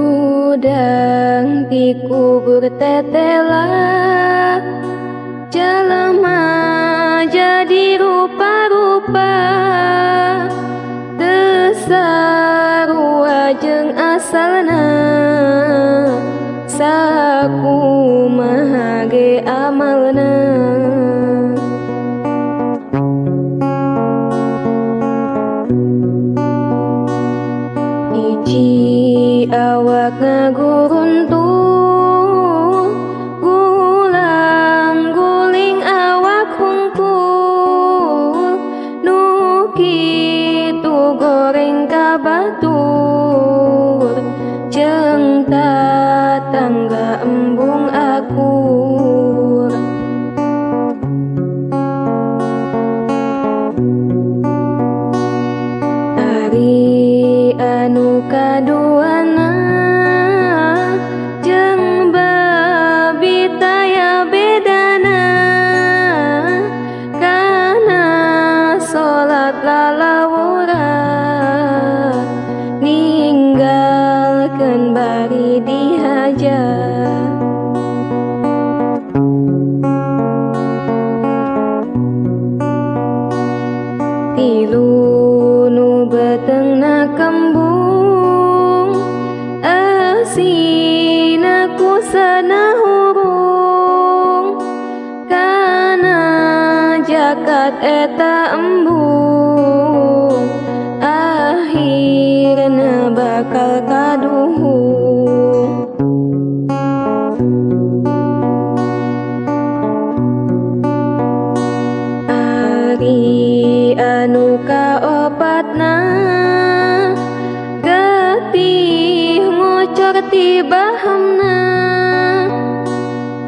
Udang di kubur tetela, jelema jadi rupa-rupa, teu sarua jeung asalna, sakumaha ge amalna. Hiji awak ngaguruntul, gulang-guling awak hungkul, nu kitu goreng ka batur, jeung tatangga embung akur. Ari anu kaduana jeung babi taya bedana, kana salat lalawura ninggalkeun bari dihaja. Tilu nu beteungna kembung, asina kusana hurung, kana jakat eta embung, akhirna bakal kaduhung. Ari anu kaopatna getih ngocor ti bahamna,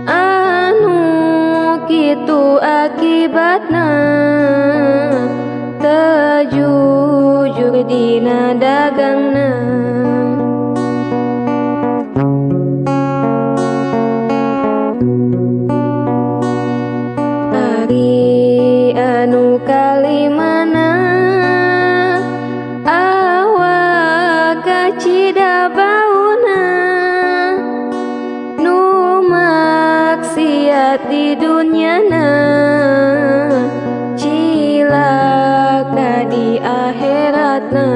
anu kitu akibatna teu jujur dina dagangna. Ari anu kalimana awak kacida bauna, nu maksiat di dunyana, cilaka di akhiratna.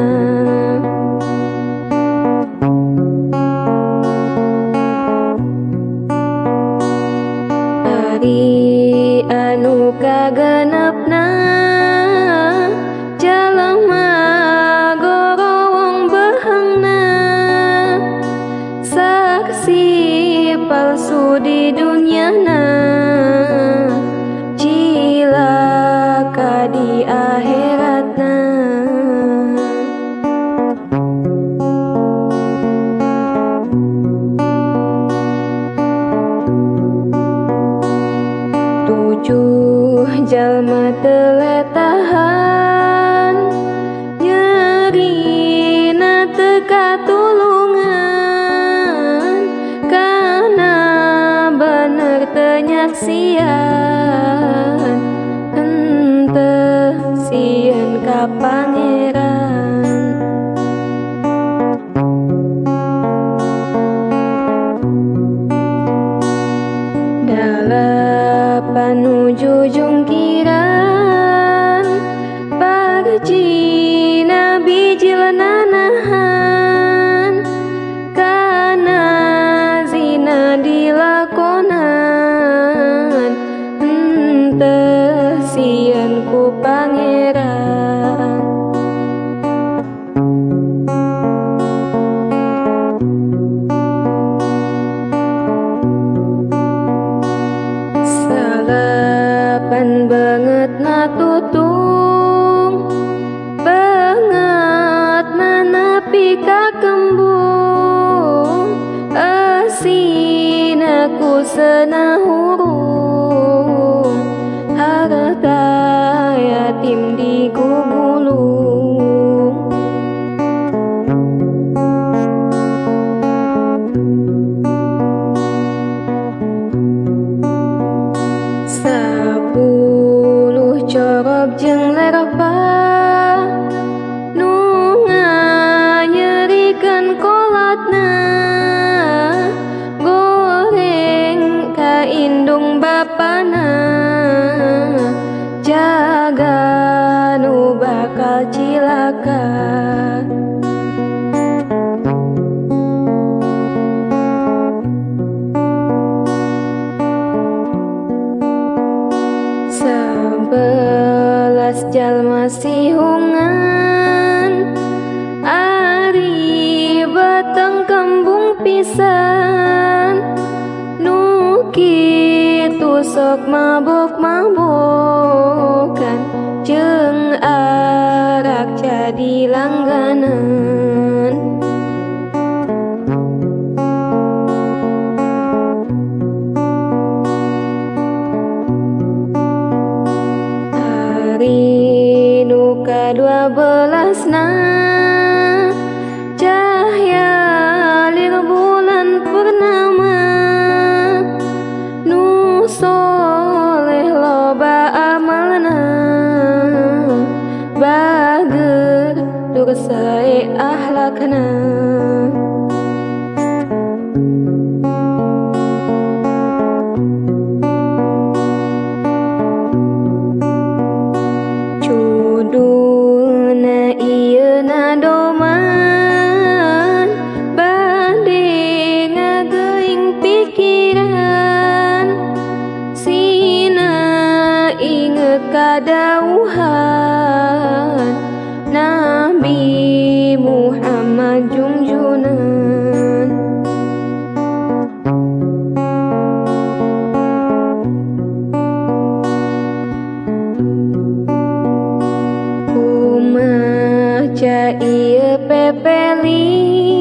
Ari anu kagenepna jalema gorowong behengna, saksi palsu di dunyana, cilaka di akhiratna. Tujuh jalma teu letahan, nyerina teu katulungan, kana bener teu nyaksian, henteu sieun ka Pangeran. Dalapan nuju jungkiran, parjina bijil nanahan, kana zina dilakonan, henteu sieun ku Pangeran. Salapan banget na tutung, banget na napi ka kembung, asina kusana hurung, harta yatim digugulung. nu bakal cilaka. Sebelas jalma sihungan ari batang kembung pisan, nu kitu sok mabok-mabokan jeung arak jadi langganan. Hari nu ka-12 cahya lir bulan purnama, nu soleh loba amalna, bager dur sae ahlakna. Judulna ieu nadoman bade ngageuing pikiran, sina inget kadauhan Nabi Muhammad junjunan. Kumaha ieu pepeli